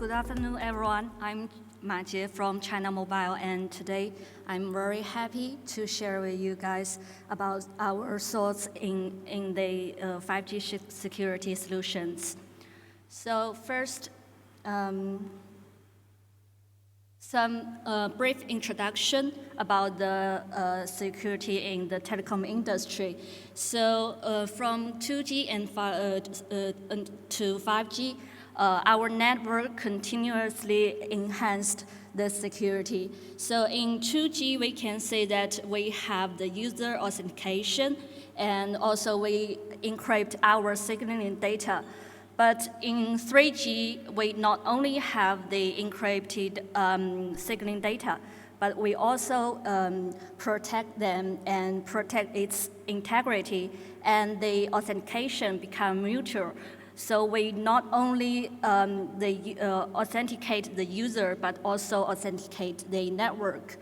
Good afternoon, everyone. I'm Ma Jie from China Mobile, and today I'm very happy to share with you guys about our thoughts in the 5G security solutions. So first, some brief introduction about the security in the telecom industry. So from 2G to 5G, our network continuously enhanced the security. So in 2G, we can say that we have the user authentication, and also we encrypt our signaling data. But in 3G, we not only have the encrypted signaling data, but we also protect them and protect its integrity, and the authentication become mutual. So we not only authenticate the user, but also authenticate the network.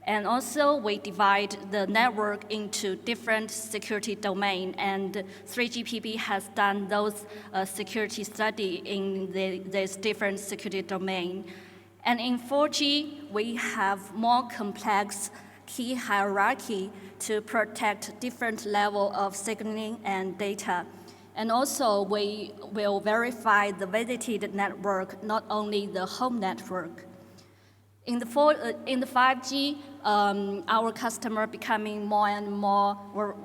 And also, we divide the network into different security domains, and 3GPP has done those security study in this different security domain. And in 4G, we have more complex key hierarchy to protect different level of signaling and data. And also, we will verify the visited network, not only the home network. In the 5G, our customer becoming more and more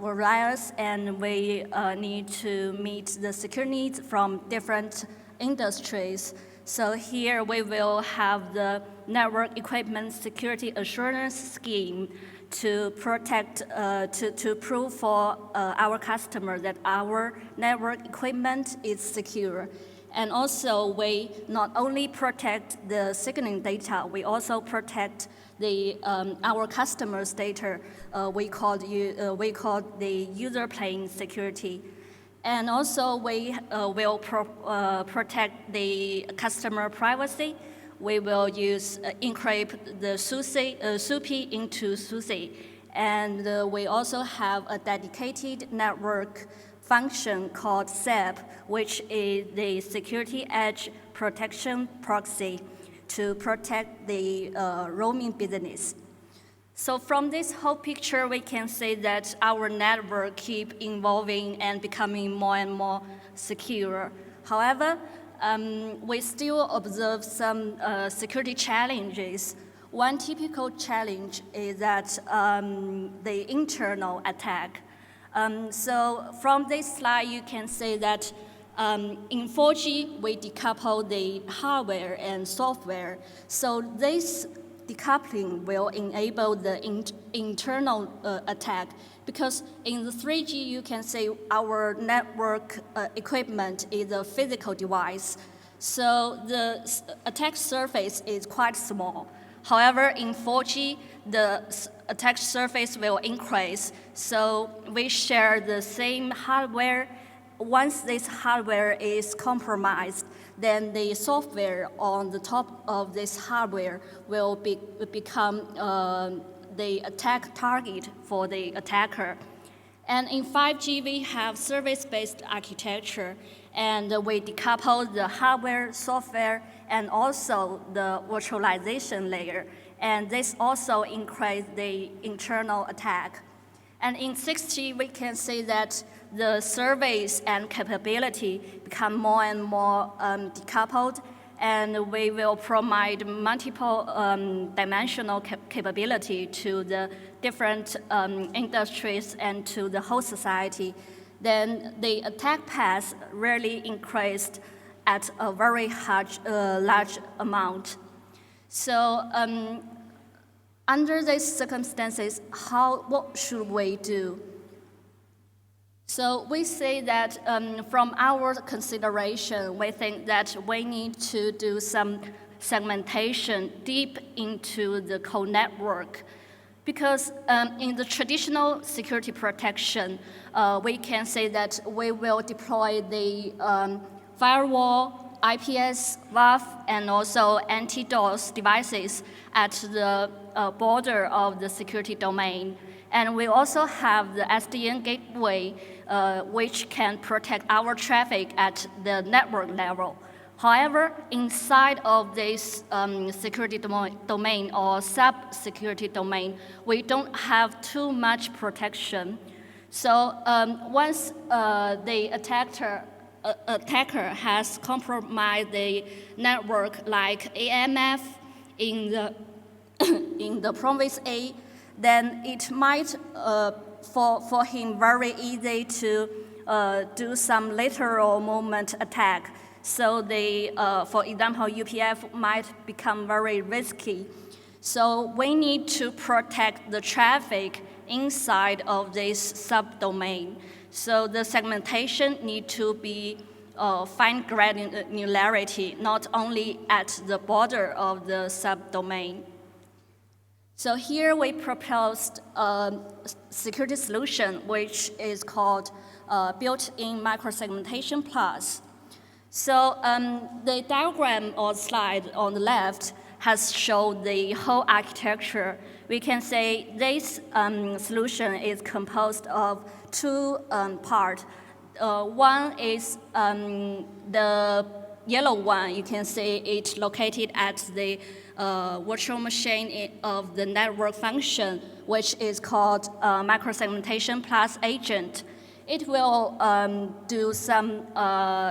various, and we need to meet the security needs from different industries. So here we will have the network equipment security assurance scheme to protect, to prove for our customer that our network equipment is secure. And also, we not only protect the signaling data, we also protect our customers' data. We call the user plane security. And also, we will protect the customer privacy. We will encrypt the SUPI into SUSI. And we also have a dedicated network function called SEP, which is the Security Edge Protection Proxy to protect the roaming business. So from this whole picture, we can say that our network keep evolving and becoming more and more secure. However, we still observe some security challenges. One typical challenge is that the internal attack. So from this slide, you can see that in 4G, we decouple the hardware and software. So this decoupling will enable the internal attack, because in the 3G, you can see our network equipment is a physical device. So the attack surface is quite small. However, in 4G, the attack surface will increase. So we share the same hardware. Once this hardware is compromised, then the software on the top of this hardware will become the attack target for the attacker. And in 5G, we have service-based architecture, and we decouple the hardware, software, and also the virtualization layer. And this also increases the internal attack. And in 6G, we can see that the service and capability become more and more decoupled, and we will provide multiple dimensional capability to the different industries and to the whole society. Then the attack path really increased at a very large amount. So under these circumstances, what should we do? So we say that from our consideration, we think that we need to do some segmentation deep into the core network. Because in the traditional security protection, we can say that we will deploy the firewall, IPS, WAF, and also anti-DOS devices at the border of the security domain. And we also have the SDN gateway, which can protect our traffic at the network level. However, inside of this security domain or sub-security domain, we don't have too much protection. So once the attacker has compromised the network like AMF in the in the province A, then it might for him very easy to do some lateral movement attack. So for example, UPF might become very risky. So we need to protect the traffic inside of this subdomain. So the segmentation need to be fine granularity, not only at the border of the subdomain. So here we proposed a security solution, which is called built-in microsegmentation plus. So the diagram or slide on the left has shown the whole architecture. We can say this solution is composed of two parts. One is the yellow one. You can see it located at the virtual machine of the network function, which is called microsegmentation plus agent. It will do some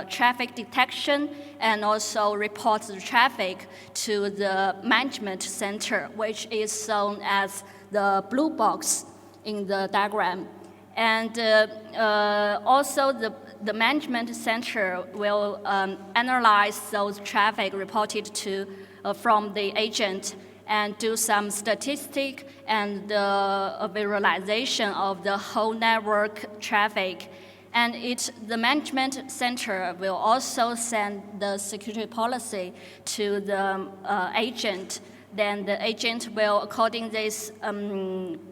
traffic detection and also report the traffic to the management center, which is shown as the blue box in the diagram. And also the management center will analyze those traffic reported to from the agent and do some statistic and visualization of the whole network traffic. And the management center will also send the security policy to the agent. Then the agent will, according this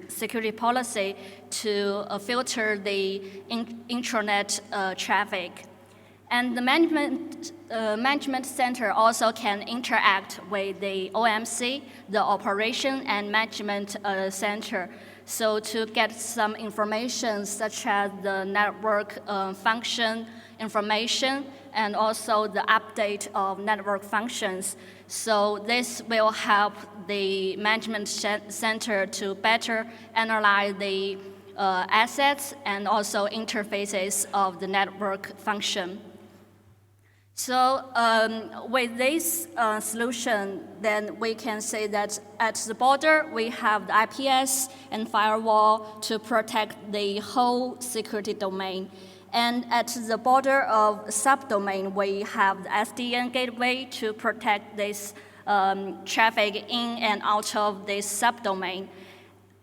security policy, to filter the intranet traffic. And the management center also can interact with the OMC, the operation and management center, so to get some information such as the network function information and also the update of network functions. So this will help the management center to better analyze the assets and also interfaces of the network function. So with this solution, then we can say that at the border, we have the IPS and firewall to protect the whole security domain. And at the border of subdomain, we have the SDN gateway to protect this traffic in and out of this subdomain.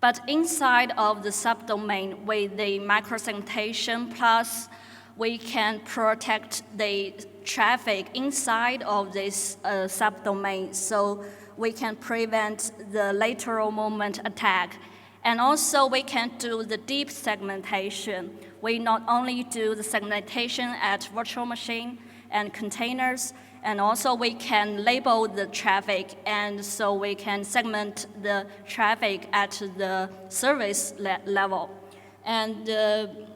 But inside of the subdomain, with the microsegmentation plus, we can protect the traffic inside of this subdomain, so we can prevent the lateral movement attack. And also we can do the deep segmentation. We not only do the segmentation at virtual machine and containers, and also we can label the traffic, and so we can segment the traffic at the service level. And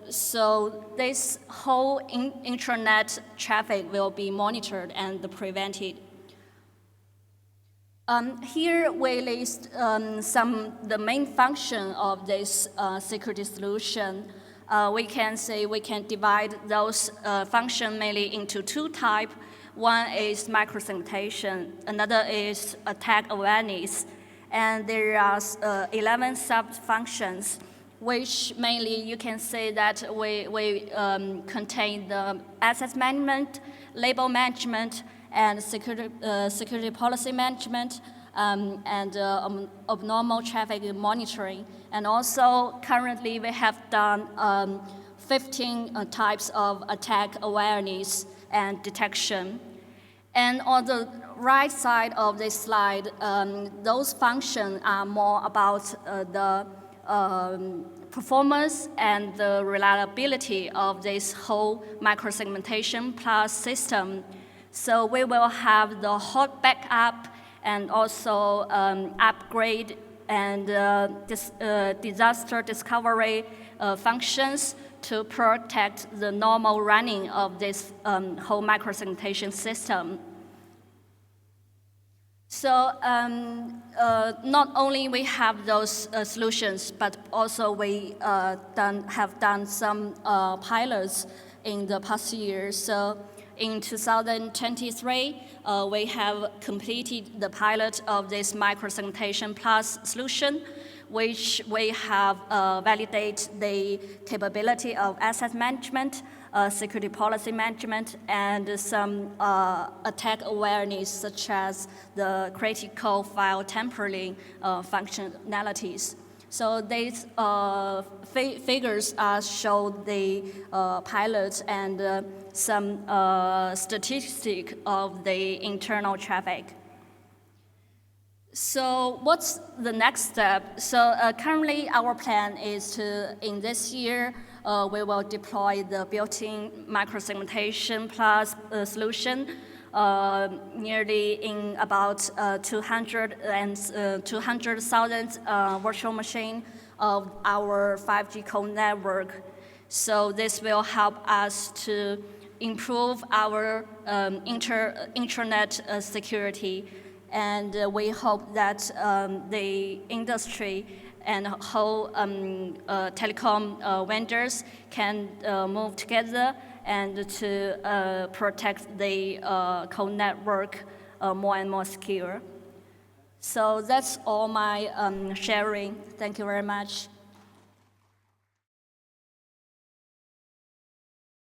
so this whole intranet traffic will be monitored and prevented. Here we list the main function of this security solution. We can say we can divide those functions mainly into two types. One is microsegmentation, another is attack awareness. And there are 11 sub-functions, which mainly you can say that we contain the asset management, label management, and security policy management, and abnormal traffic monitoring. And also, currently, we have done 15 types of attack awareness and detection. And on the right side of this slide, those functions are more about the performance and the reliability of this whole microsegmentation plus system. So we will have the hot backup and also upgrade and disaster discovery functions to protect the normal running of this whole microsegmentation system. So not only we have those solutions, but also we have done some pilots in the past year. So in 2023, we have completed the pilot of this microsegmentation plus solution, which we have validated the capability of asset management, security policy management, and some attack awareness, such as the critical file tampering functionalities. So these figures show the pilots and some statistic of the internal traffic. So what's the next step? So currently our plan is to, in this year, we will deploy the built-in microsegmentation plus solution nearly in about 200,000 virtual machine of our 5G core network. So this will help us to improve our intranet security. And we hope that the industry and whole telecom vendors can move together and to protect the core network more and more secure. So that's all my sharing. Thank you very much.